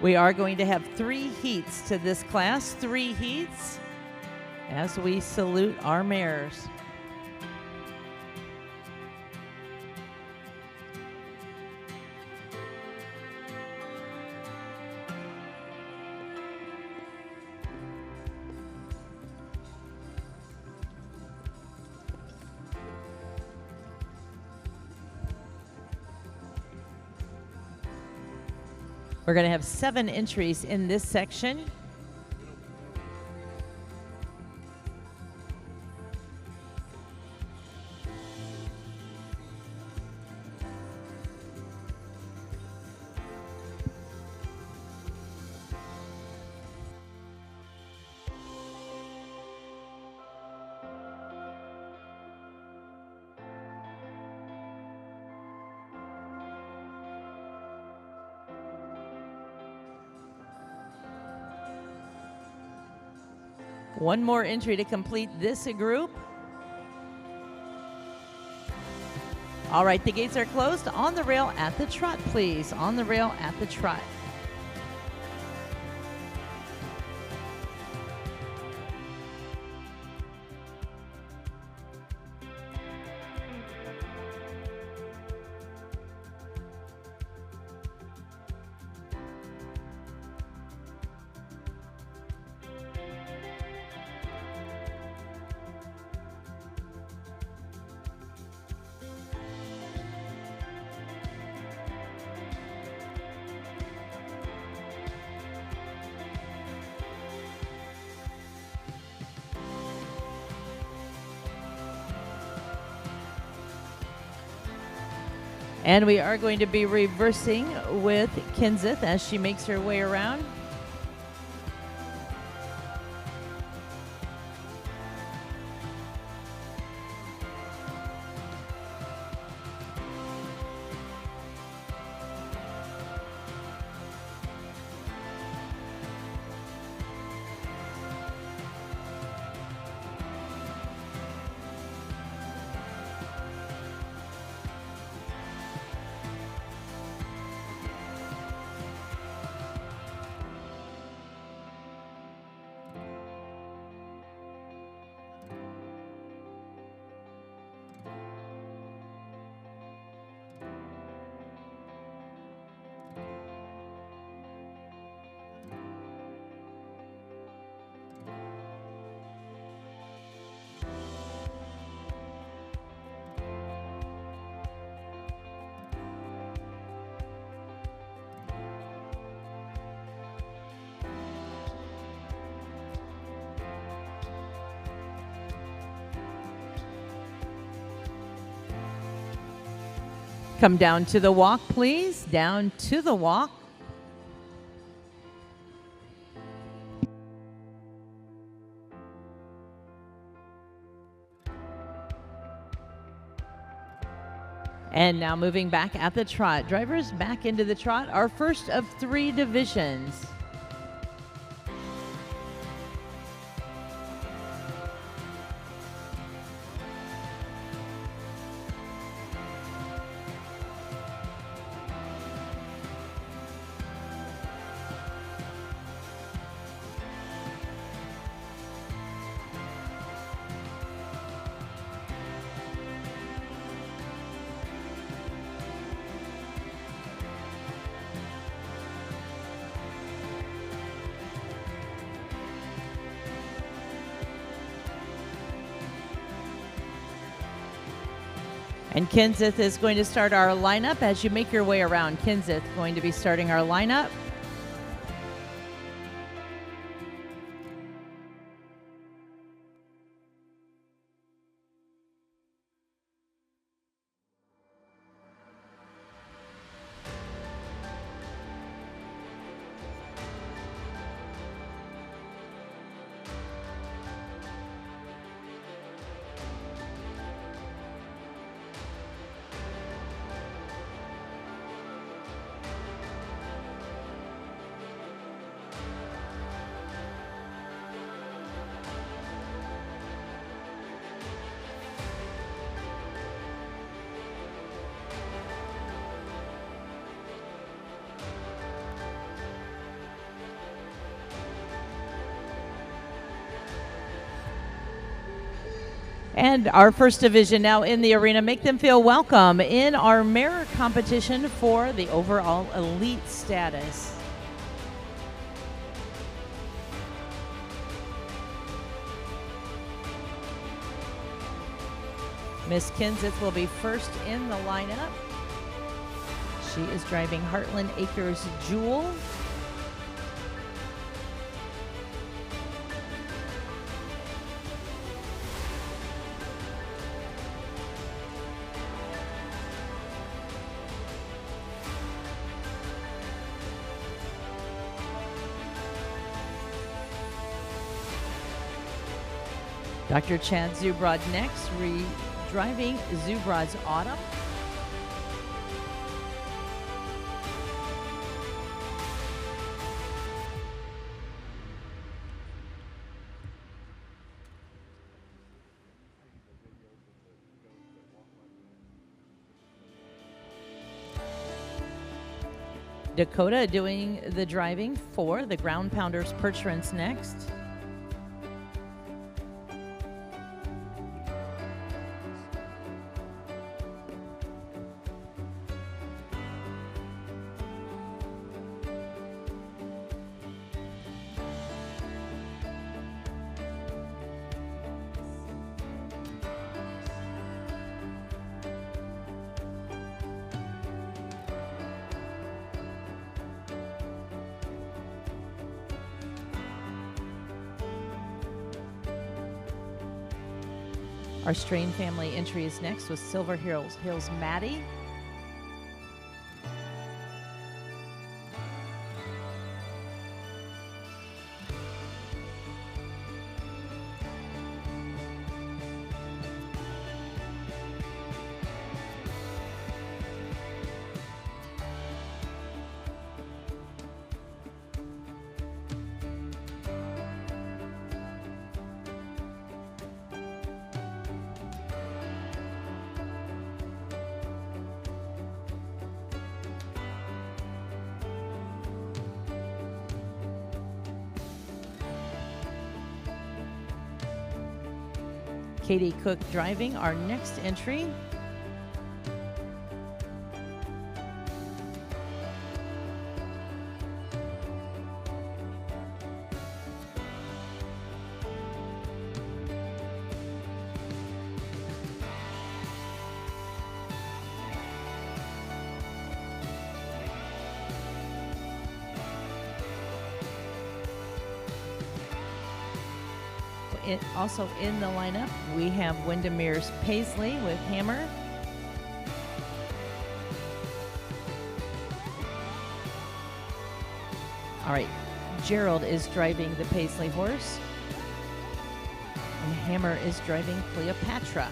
We are going to have 3 heats to this class, 3 heats, as we salute our mares. We're going to have 7 entries in this section. One more entry to complete this group. All right, the gates are closed. On the rail at the trot, please. On the rail at the trot. And we are going to be reversing with Kenseth as she makes her way around. Come down to the walk, please. Down to the walk. And now moving back at the trot. Drivers back into the trot, our first of 3 divisions. And Kenseth is going to start our lineup. As you make your way around, Kenseth going to be starting our lineup. And our first division now in the arena. Make them feel welcome in our Mare competition for the overall elite status. Miss Kinzith will be first in the lineup. She is driving Heartland Acres Jewel. Dr. Chad Zubrod next, driving Zubrod's Autumn. Dakota doing the driving for the Ground Pounders Percherons next. Our Strain family entry is next with Silver Hills Maddie. Katie Cook driving our next entry. Also in the lineup, we have Windermere's Paisley with Hammer. All right, Gerald is driving the Paisley horse, and Hammer is driving Cleopatra.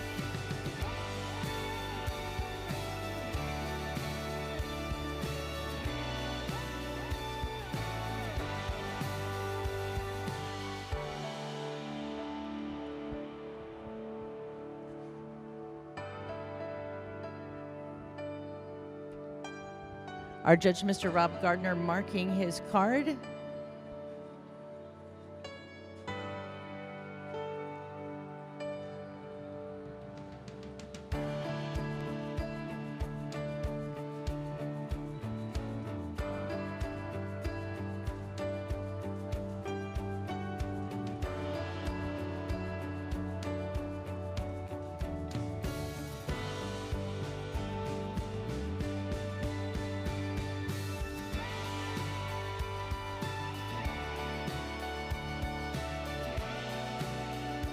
Our judge, Mr. Rob Gardner, marking his card.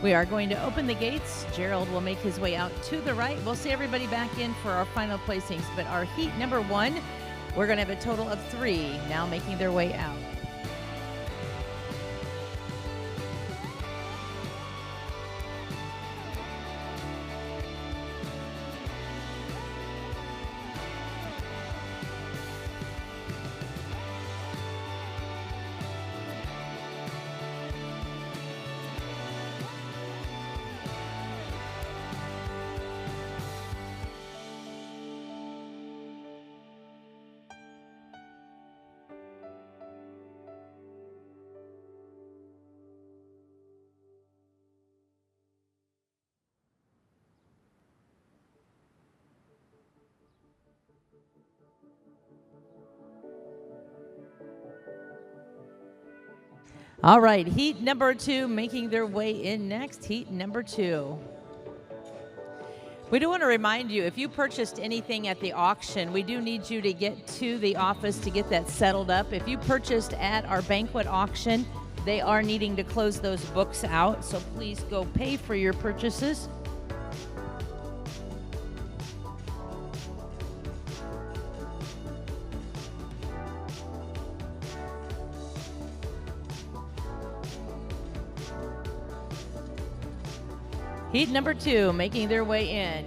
We are going to open the gates. Gerald will make his way out to the right. We'll see everybody back in for our final placings. But our heat number 1, we're going to have a total of 3 now making their way out. All right, heat number 2 making their way in next. Heat number 2. We do want to remind you, if you purchased anything at the auction, we do need you to get to the office to get that settled up. If you purchased at our banquet auction, they are needing to close those books out, so please go pay for your purchases. Heat number 2 making their way in.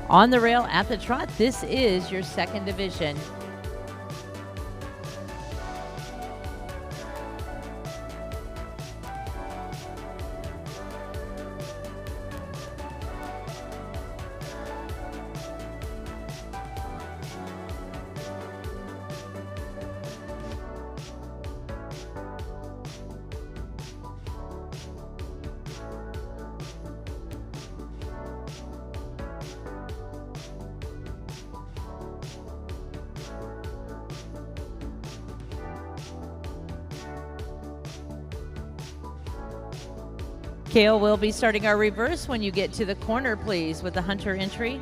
On the rail at the trot, this is your second division. Kale will be starting our reverse when you get to the corner, please, with the hunter entry.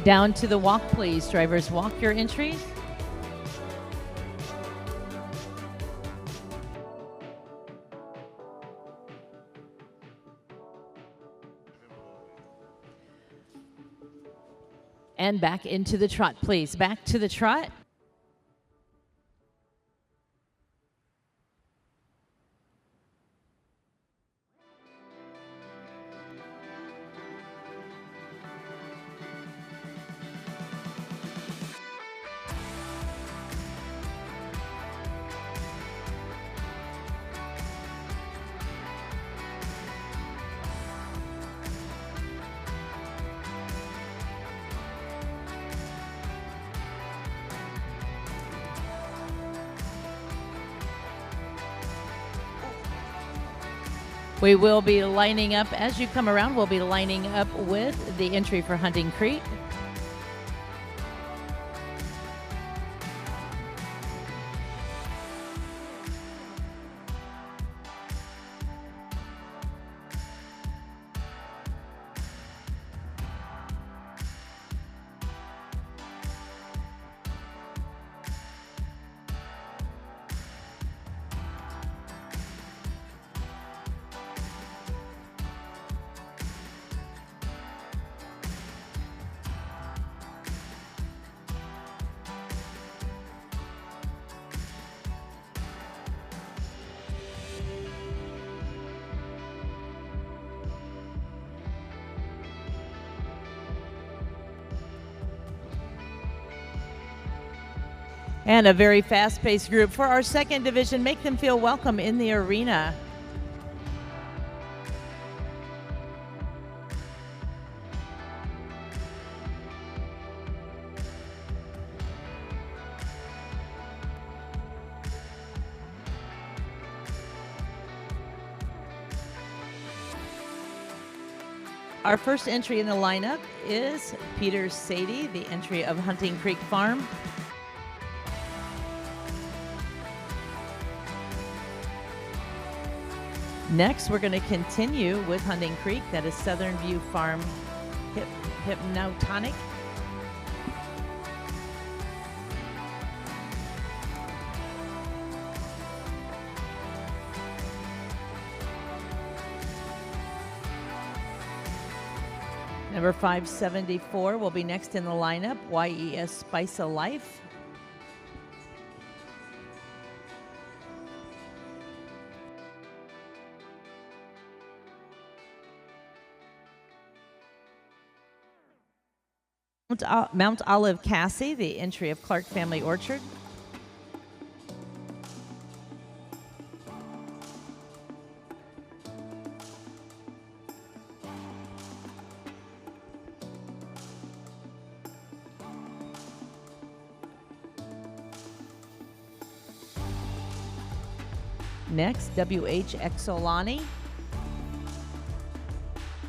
Down to the walk, please. Drivers, walk your entries. And back into the trot, please. Back to the trot. We will be lining up, as you come around, we'll be lining up with the entry for Hunting Creek. And a very fast-paced group for our second division. Make them feel welcome in the arena. Our first entry in the lineup is Peter Sadie, the entry of Hunting Creek Farm. Next, we're going to continue with Hunting Creek. That is Southern View Farm Hypnotonic. Number 574 will be next in the lineup, YES Spice of Life. Mount Olive Cassie, the entry of Clark Family Orchard. Next, WH Exolani,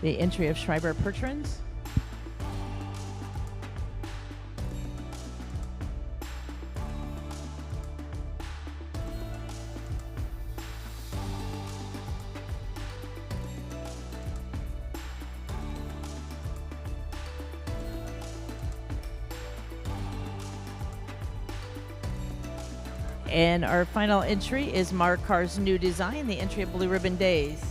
the entry of Schreiber Pertrins. And our final entry is Markar's new design, the entry of Blue Ribbon Days.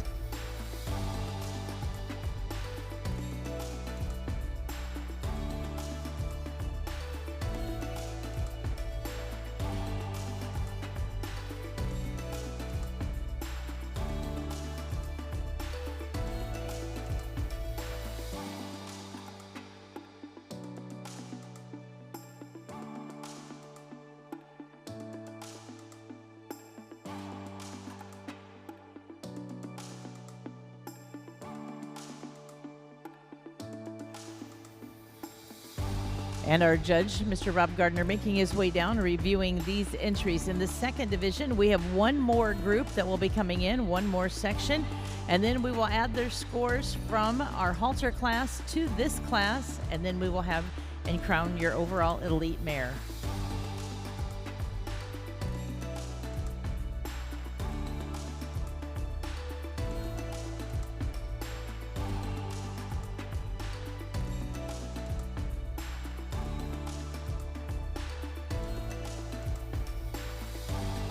And our judge, Mr. Rob Gardner, making his way down, reviewing these entries. In the second division, we have one more group that will be coming in, one more section, and then we will add their scores from our halter class to this class, and then we will have and crown your overall elite mare.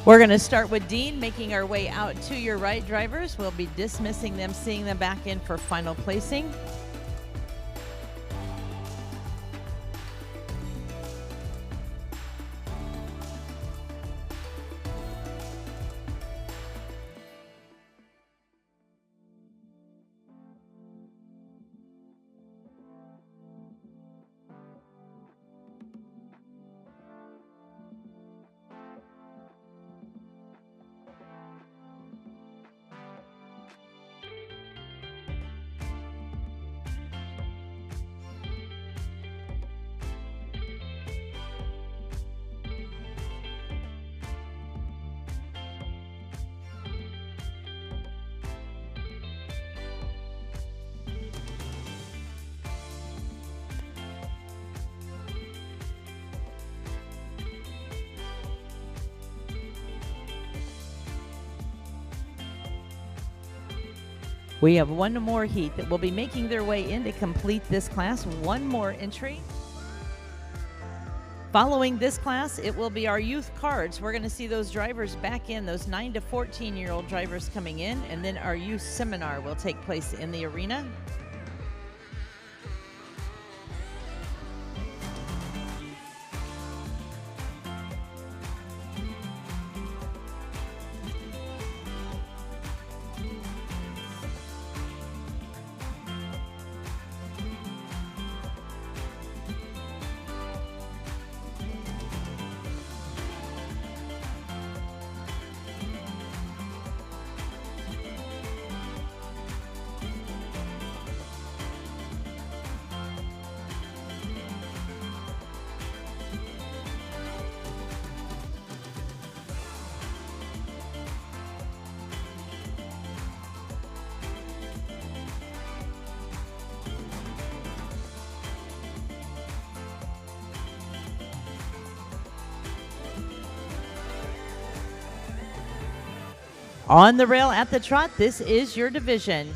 We're going to start with Dean, making our way out to your right, drivers. We'll be dismissing them, seeing them back in for final placing. We have one more heat that will be making their way in to complete this class. One more entry. Following this class, it will be our youth cards. We're going to see those drivers back in, those 9 to 14-year-old drivers coming in, and then our youth seminar will take place in the arena. On the rail at the trot, this is your division.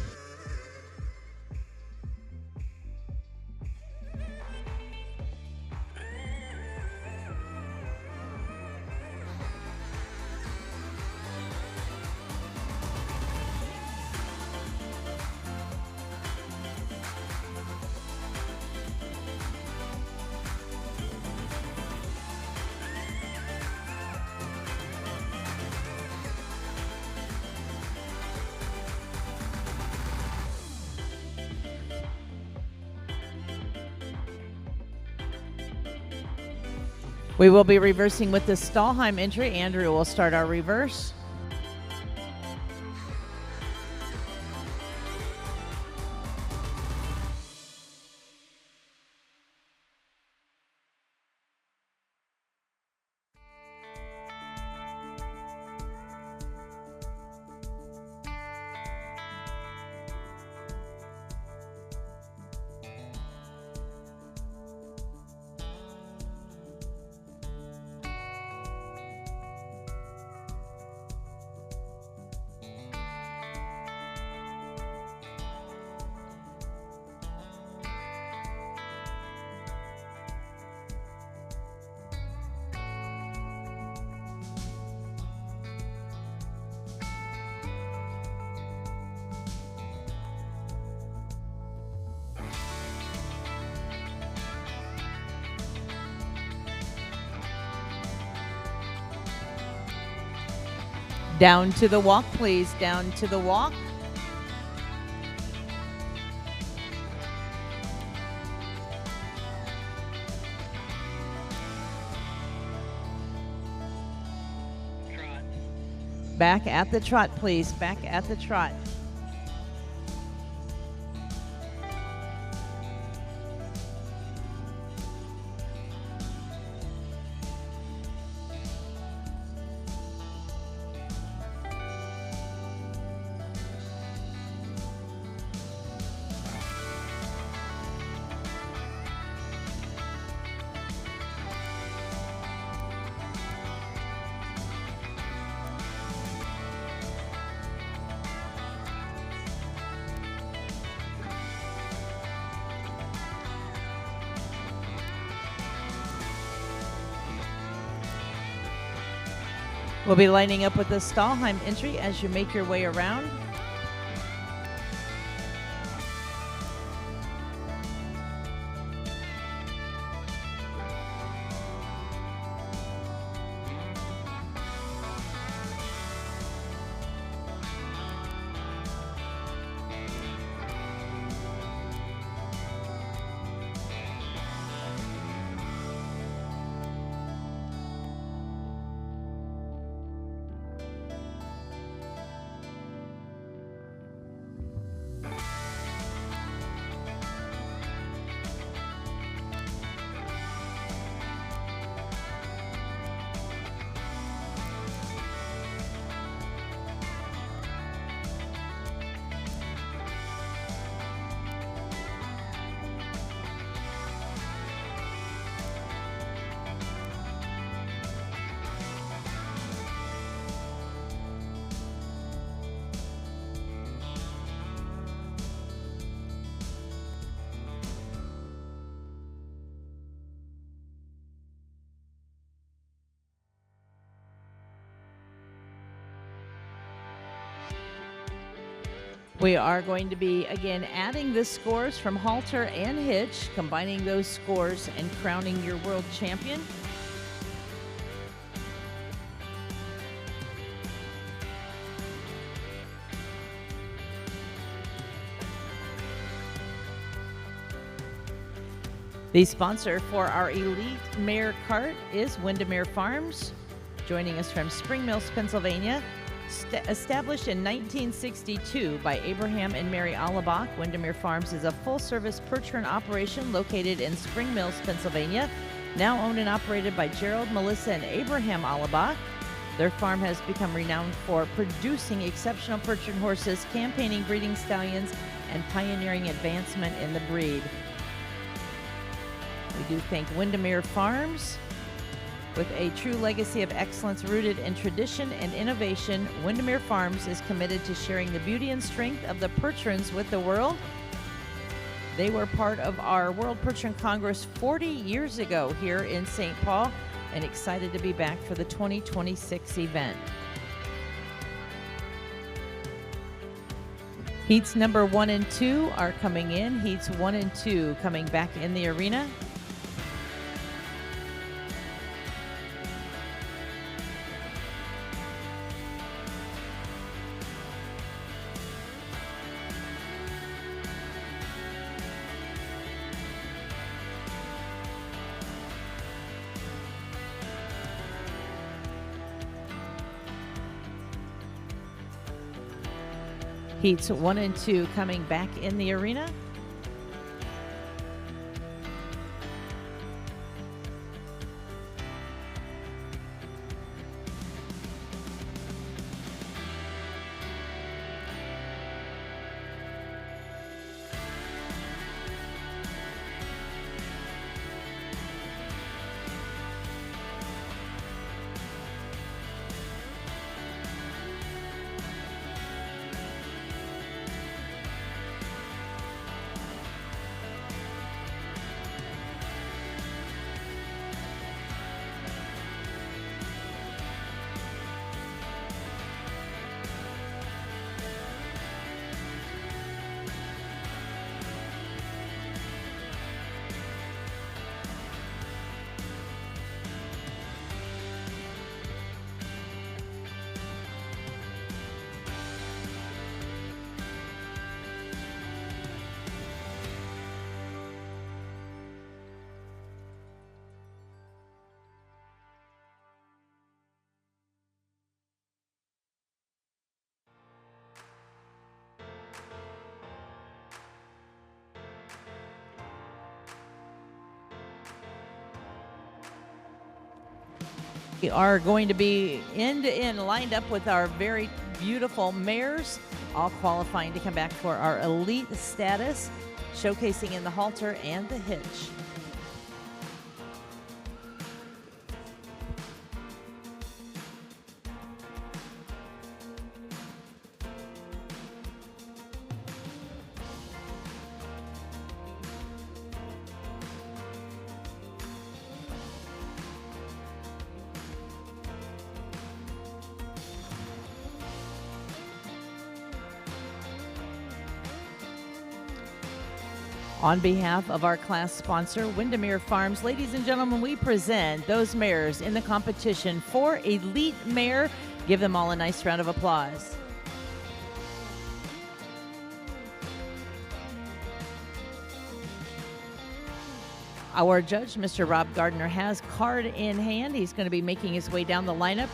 We will be reversing with the Stahlheim entry. Andrew will start our reverse. Down to the walk, please. Down to the walk. Trot. Back at the trot, please. Back at the trot. We'll be lining up with the Stahlheim entry as you make your way around. We are going to be, again, adding the scores from halter and hitch, combining those scores and crowning your world champion. The sponsor for our Elite Mare Cart is Windermere Farms, joining us from Spring Mills, Pennsylvania. Established in 1962 by Abraham and Mary Allebach, Windermere Farms is a full-service perch run operation located in Spring Mills, Pennsylvania, now owned and operated by Gerald, Melissa, and Abraham Allebach. Their farm has become renowned for producing exceptional perch run horses, campaigning breeding stallions, and pioneering advancement in the breed. We do thank Windermere Farms. With a true legacy of excellence rooted in tradition and innovation, Windermere Farms is committed to sharing the beauty and strength of the Percherons with the world. They were part of our World Percheron Congress 40 years ago here in St. Paul, and excited to be back for the 2026 event. Heats number 1 and 2 are coming in. Heats 1 and 2 coming back in the arena. Heats 1 and 2 coming back in the arena. We are going to be end to end lined up with our very beautiful mares, all qualifying to come back for our elite status, showcasing in the halter and the hitch. On behalf of our class sponsor, Windermere Farms, ladies and gentlemen, we present those mares in the competition for Elite Mare. Give them all a nice round of applause. Our judge, Mr. Rob Gardner, has card in hand. He's going to be making his way down the lineup.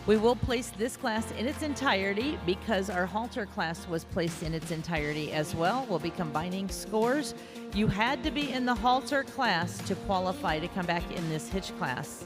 We will place this class in its entirety because our halter class was placed in its entirety as well. We'll be combining scores. You had to be in the halter class to qualify to come back in this hitch class.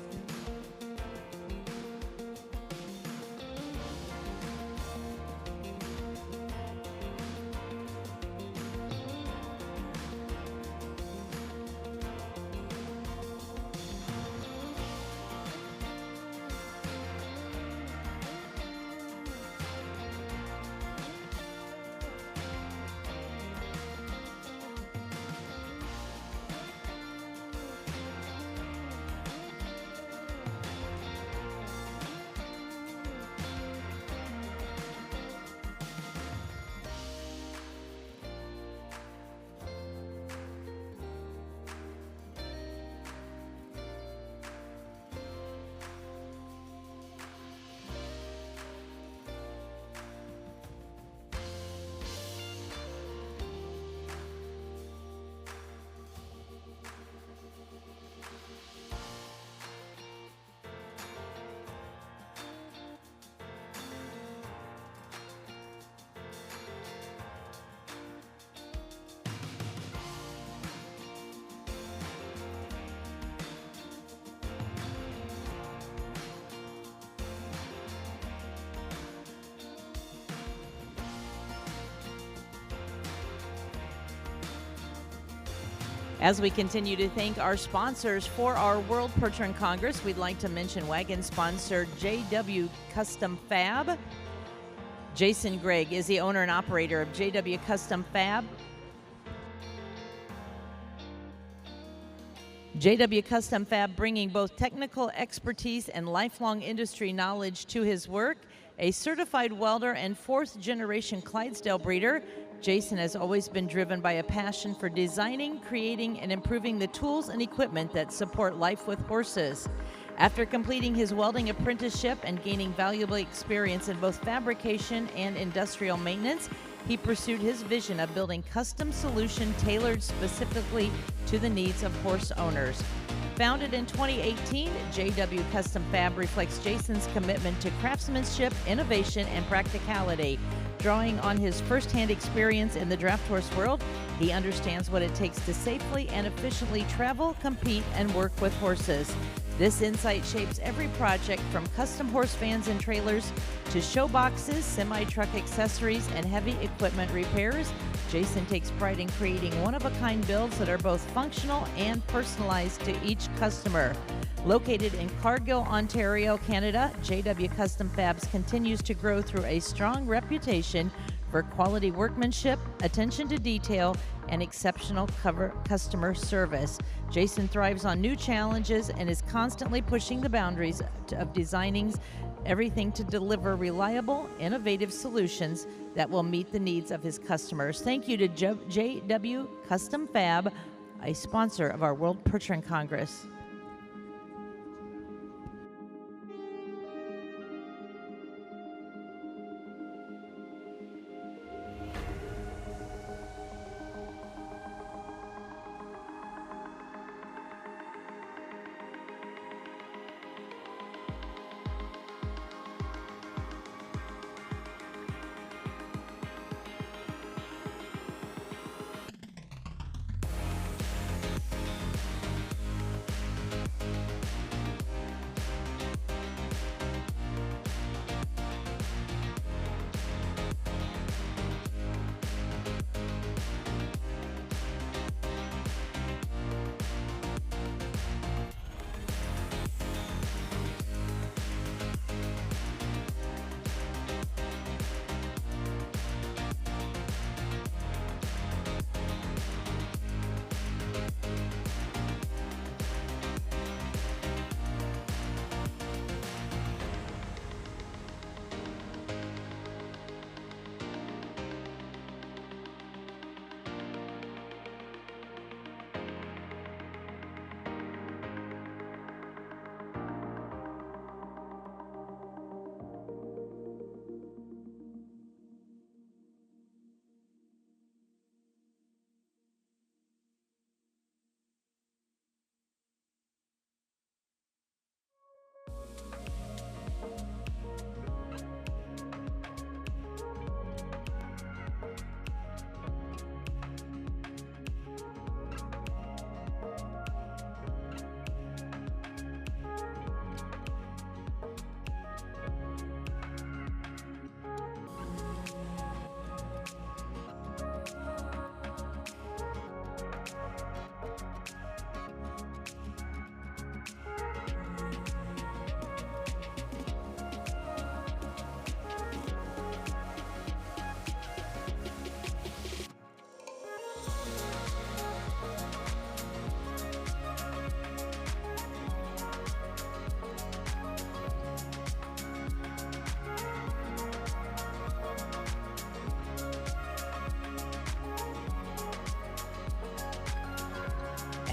As we continue to thank our sponsors for our World Percheron Congress, we'd like to mention wagon sponsor JW Custom Fab. Jason Gregg is the owner and operator of JW Custom Fab. JW Custom Fab bringing both technical expertise and lifelong industry knowledge to his work. A certified welder and fourth-generation Clydesdale breeder, Jason has always been driven by a passion for designing, creating, and improving the tools and equipment that support life with horses. After completing his welding apprenticeship and gaining valuable experience in both fabrication and industrial maintenance, he pursued his vision of building custom solutions tailored specifically to the needs of horse owners. Founded in 2018, JW Custom Fab reflects Jason's commitment to craftsmanship, innovation, and practicality. Drawing on his first-hand experience in the draft horse world, he understands what it takes to safely and efficiently travel, compete, and work with horses. This insight shapes every project from custom horse vans and trailers to show boxes, semi-truck accessories, and heavy equipment repairs. Jason takes pride in creating one-of-a-kind builds that are both functional and personalized to each customer. Located in Cargill, Ontario, Canada, JW Custom Fabs continues to grow through a strong reputation for quality workmanship, attention to detail, and exceptional customer service. Jason thrives on new challenges and is constantly pushing the boundaries of designing everything to deliver reliable, innovative solutions that will meet the needs of his customers. Thank you to JW Custom Fab, a sponsor of our World Percheron Congress.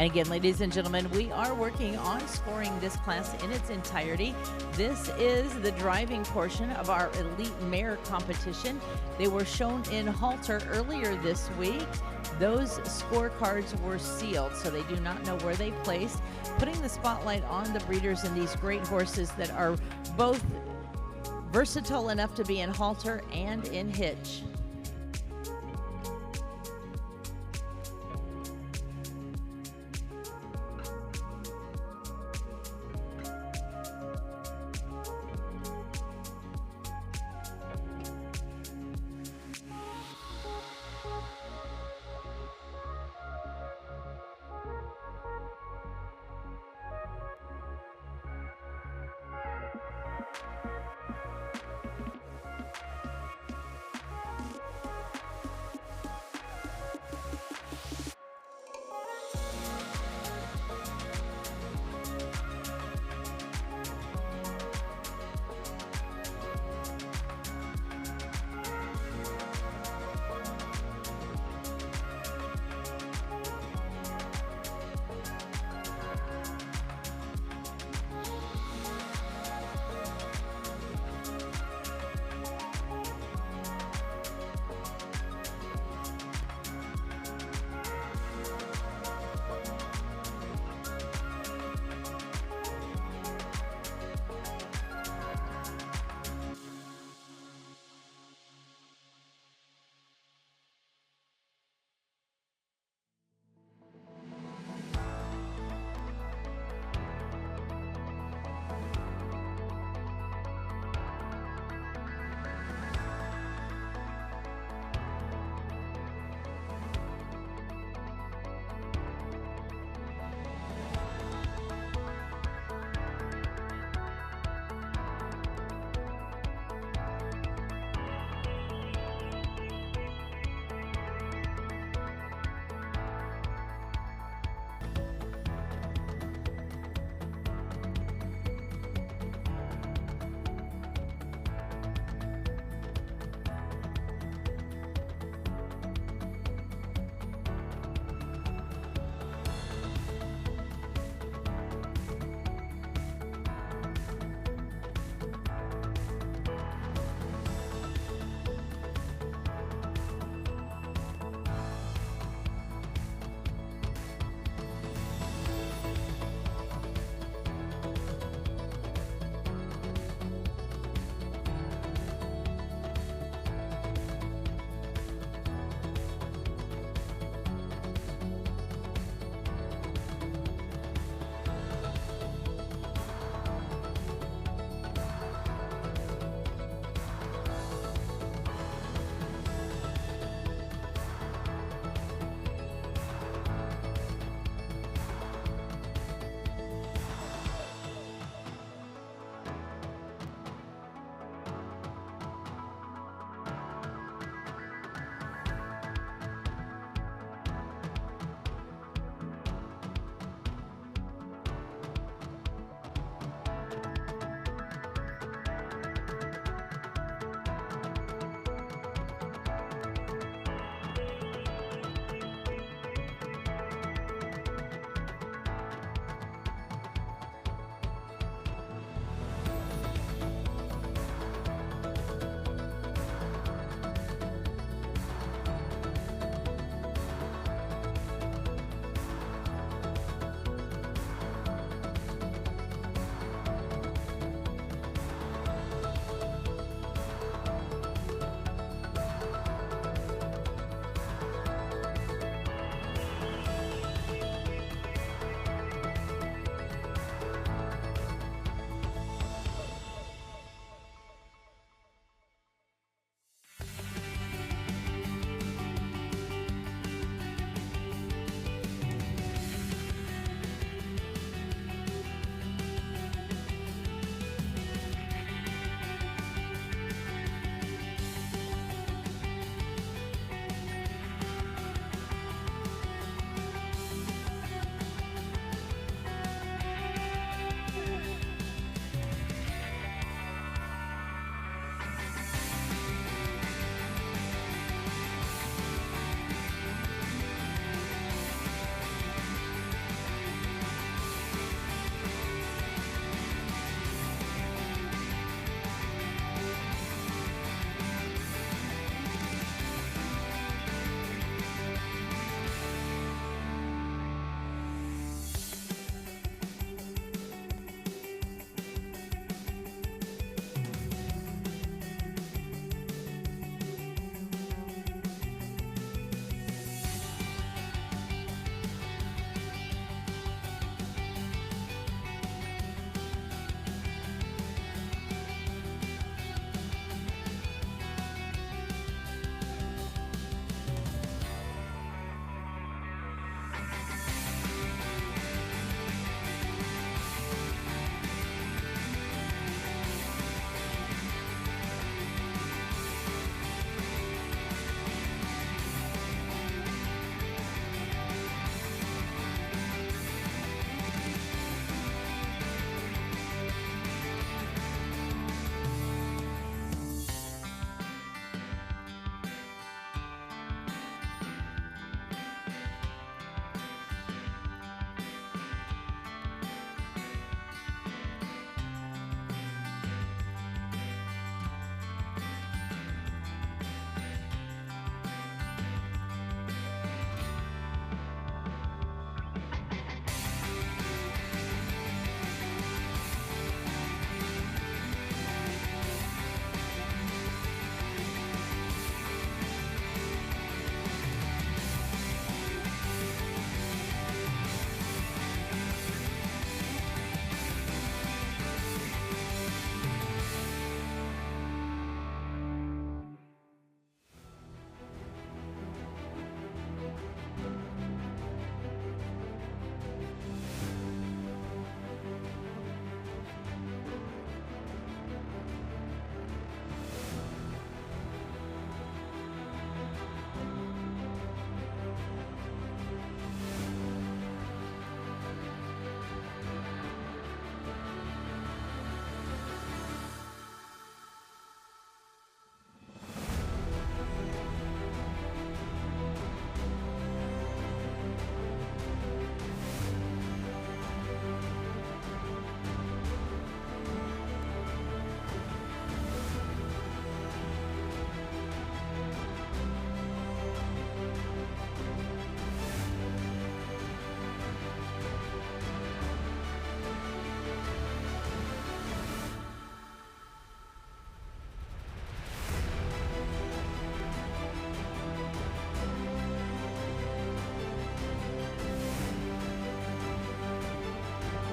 And again, ladies and gentlemen, we are working on scoring this class in its entirety. This is the driving portion of our Elite Mare competition. They were shown in Halter earlier this week. Those scorecards were sealed, so they do not know where they placed, putting the spotlight on the breeders in these great horses that are both versatile enough to be in halter and in hitch.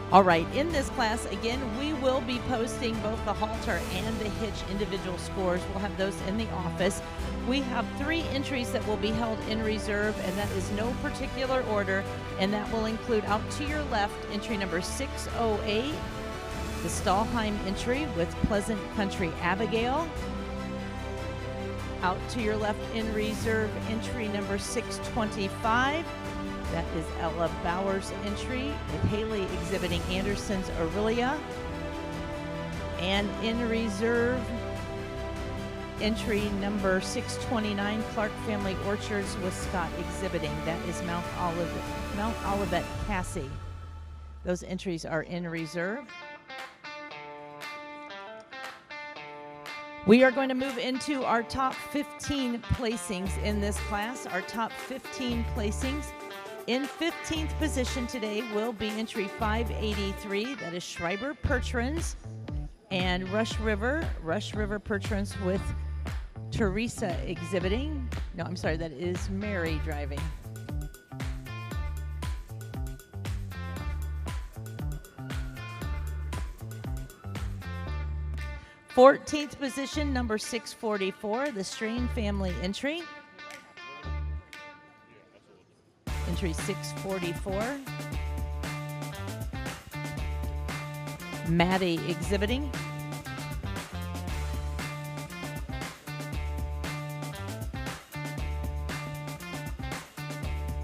All right, in this class, again, we will be posting both the halter and the hitch individual scores. We'll have those in the office. We have 3 entries that will be held in reserve, and that is no particular order, and that will include out to your left entry number 608, the Stahlheim entry with Pleasant Country Abigail. Out to your left in reserve entry number 625. That is Ella Bauer's entry with Haley exhibiting Anderson's Aurelia. And in reserve, entry number 629, Clark Family Orchards with Scott exhibiting. That is Mount Olivet Cassie. Those entries are in reserve. We are going to move into our top 15 placings in this class. Our top 15 placings. In 15th position today will be entry 583. That is Schreiber Pertrans and Rush River Pertrans with Teresa exhibiting. No, I'm sorry, that is Mare driving. Fourteenth position, number 644, the Strain family entry. Entry 644. Maddie exhibiting.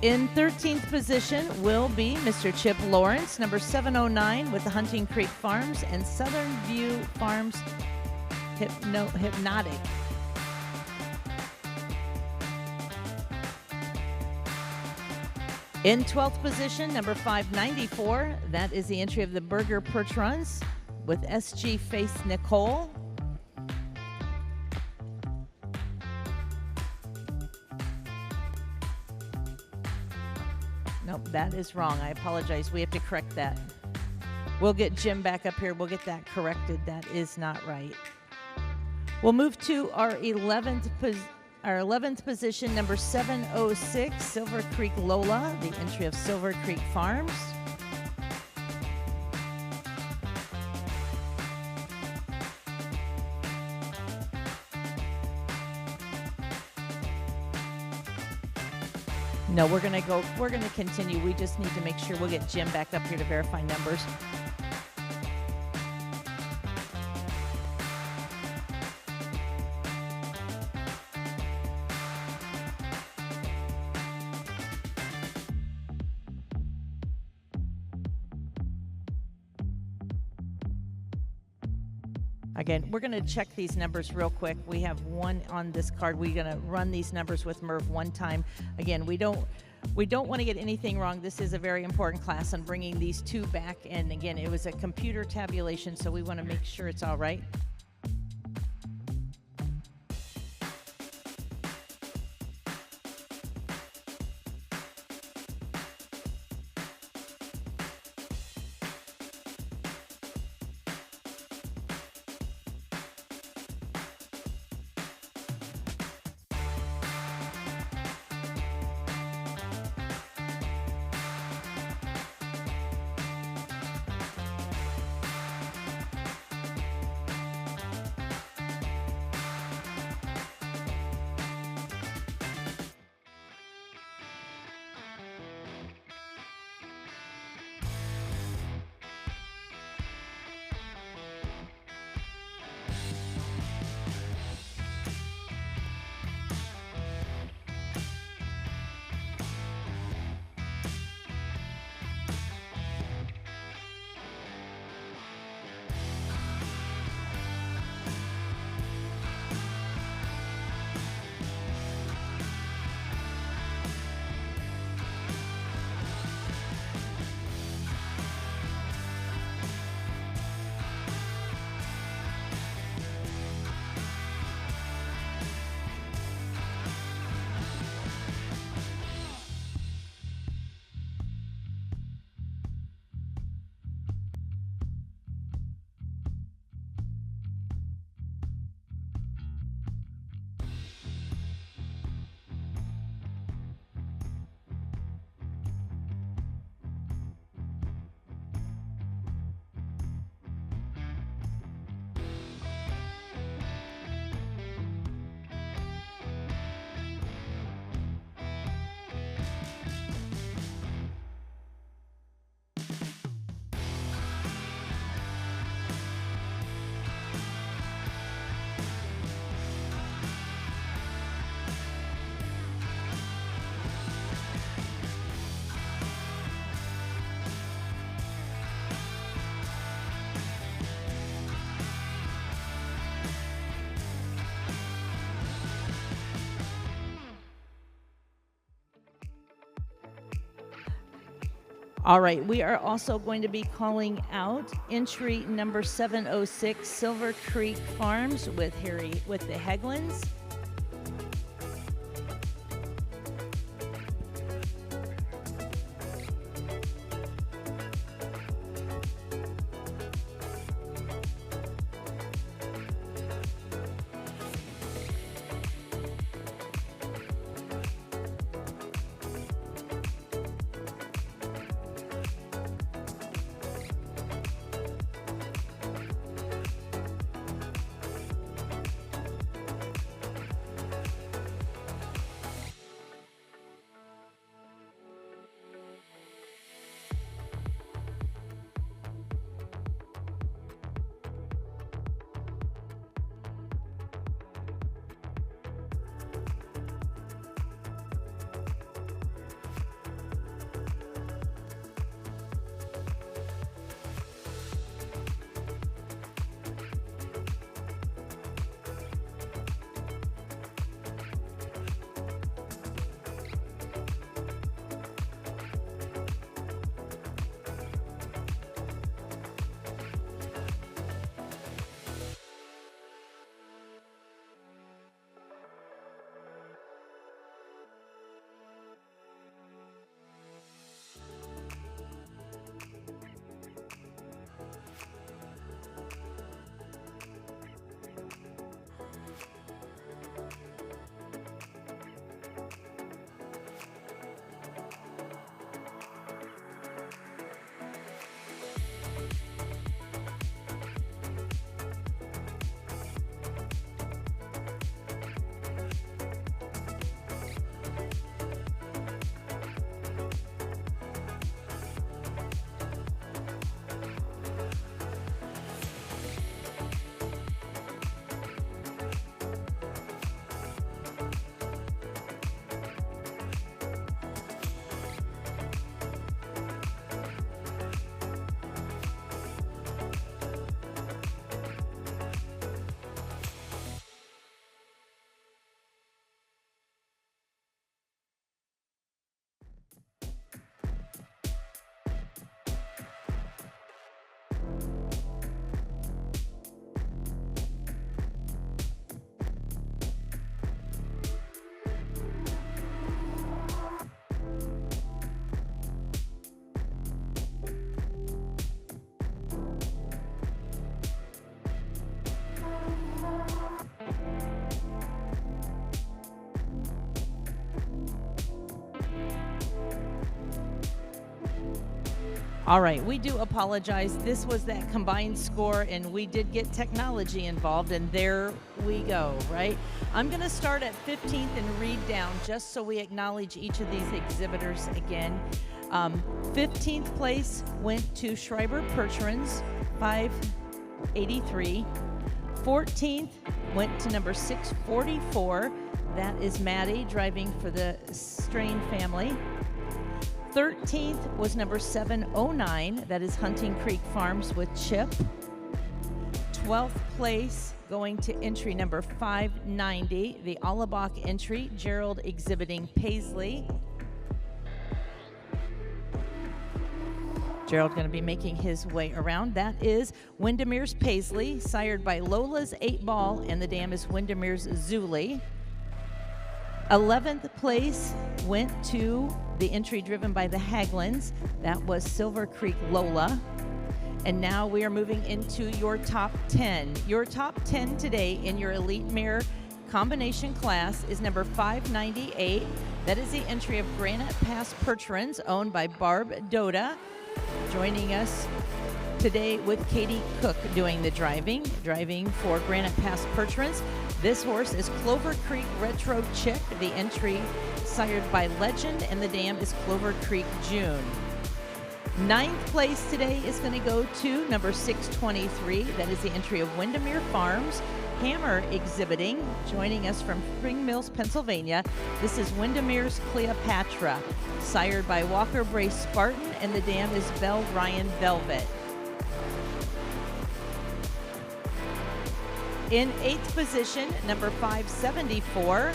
In 13th position will be Mr. Chip Lawrence, number 709 with the Hunting Creek Farms and Southern View Farms Hypnotic. In 12th position, number 594, that is the entry of the Burger Pertrans with SG Face Nicole. Nope, that is wrong. I apologize. We have to correct that. We'll get Jim back up here. We'll get that corrected. That is not right. We'll move to our 11th position, number 706, Silver Creek Lola, the entry of Silver Creek Farms. No, we're going to continue. We just need to make sure we'll get Jim back up here to verify numbers. Again, we're going to check these numbers real quick. We have one on this card. We're going to run these numbers with Merv one time. Again, we don't want to get anything wrong. This is a very important class on bringing these 2 back. And again, it was a computer tabulation, so we want to make sure it's all right. All right, we are also going to be calling out entry number 706, Silver Creek Farms with the Heglins. All right, we do apologize. This was that combined score, and we did get technology involved, and there we go, right? I'm going to start at 15th and read down just so we acknowledge each of these exhibitors again. 15th place went to Schreiber Percherons, 583. 14th went to number 644. That is Mare driving for the Strain family. 13th was number 709. That is Hunting Creek Farms with Chip. 12th place going to entry number 590, the Allebach entry, Gerald exhibiting Paisley. Gerald going to be making his way around. That is Windemere's Paisley, sired by Lola's 8 Ball, and the dam is Windemere's Zuli. 11th place went to the entry driven by the Haglins. That was Silver Creek Lola. And now we are moving into your top 10. Your top 10 today in your Elite Mare combination class is number 598. That is the entry of Granite Pass Percherons, owned by Barb Doda. Joining us today with Katie Cook doing the driving for Granite Pass Percherons. This horse is Clover Creek Retro Chick, the entry sired by Legend, and the dam is Clover Creek June. 9th place today is going to go to number 623. That is the entry of Windermere Farms. Hammer exhibiting, joining us from Spring Mills, Pennsylvania. This is Windermere's Cleopatra, sired by Walker Brace Spartan, and the dam is Bell Ryan Velvet. In 8th position, number 574.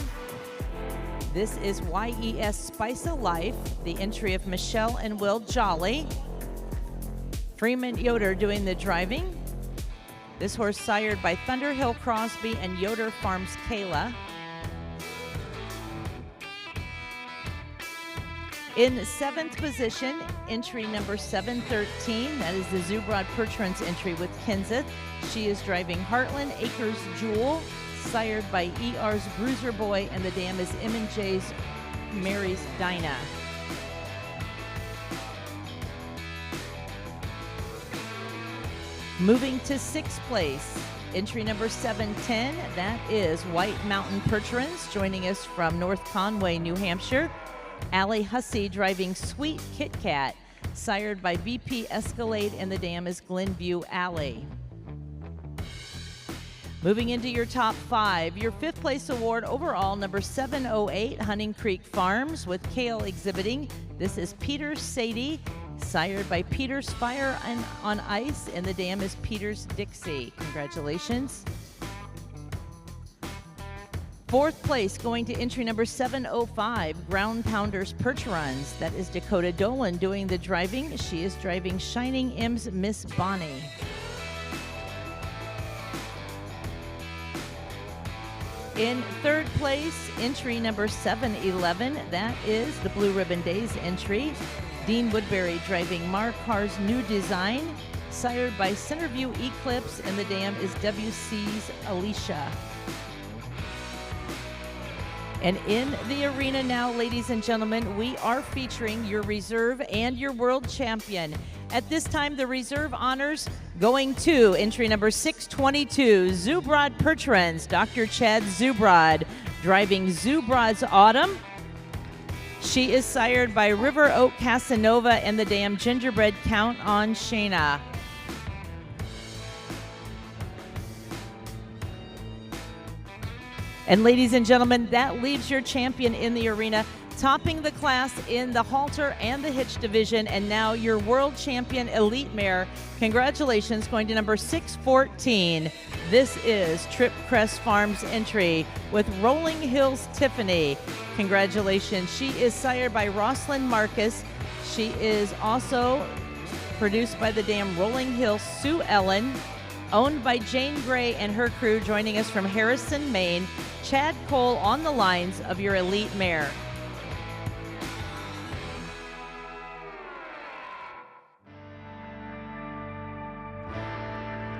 This is YES Spice of Life, the entry of Michelle and Will Jolly. Freeman Yoder doing the driving. This horse sired by Thunderhill Crosby and Yoder Farms Kayla. In 7th position, entry number 713. That is the Zubrod Pertrans entry with Kenseth. She is driving Heartland Acres Jewel, sired by ER's Bruiser Boy, and the dam is M&J's Mary's Dinah. Moving to 6th place, entry number 710. That is White Mountain Pertrans, joining us from North Conway, New Hampshire. Allie Hussey driving Sweet Kit Kat, sired by VP Escalade, and the dam is Glenview Alley. Moving into your top 5, your 5th place award overall, number 708, Hunting Creek Farms with Kale exhibiting. This is Peter's Sadie, sired by Peter's Fire on Ice, and the dam is Peter's Dixie. Congratulations. 4th place going to entry number 705, Ground Pounders Perch Runs. That is Dakota Dolan doing the driving. She is driving Shining M's Miss Bonnie. In 3rd place, entry number 711. That is the Blue Ribbon Days entry. Dean Woodbury driving Markar's New Design, sired by Centerview Eclipse, and the dam is WC's Alicia. And in the arena now, ladies and gentlemen, we are featuring your reserve and your world champion. At this time, the reserve honors going to entry number 622, Zubrod Pertrans, Dr. Chad Zubrod, driving Zubrod's Autumn. She is sired by River Oak Casanova and the dam Gingerbread Count on Shayna. And ladies and gentlemen, that leaves your champion in the arena, topping the class in the halter and the hitch division, and now your world champion elite mare. Congratulations, going to number 614. This is Trip Crest Farms entry with Rolling Hills Tiffany. Congratulations. She is sired by Rosalind Marcus. She is also produced by the dam Rolling Hills Sue Ellen, owned by Jane Gray and her crew, joining us from Harrison, Maine. Chad Cole on the lines of your elite mare.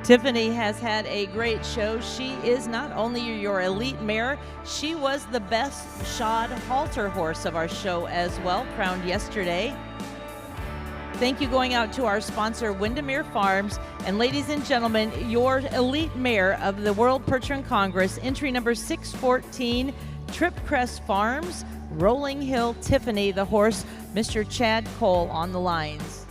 Tiffany has had a great show. She is not only your elite mare, she was the best shod halter horse of our show as well, crowned yesterday. Thank you going out to our sponsor, Windermere Farms. And ladies and gentlemen, your elite mare of the World Percheron Congress, entry number 614, Trip Crest Farms, Rolling Hill Tiffany, the horse, Mr. Chad Cole on the lines.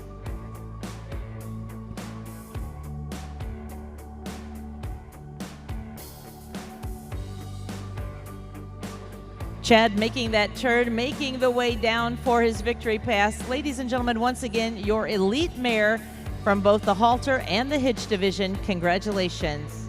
Chad making that turn, making the way down for his victory pass. Ladies and gentlemen, once again, your elite mare from both the halter and the hitch division. Congratulations.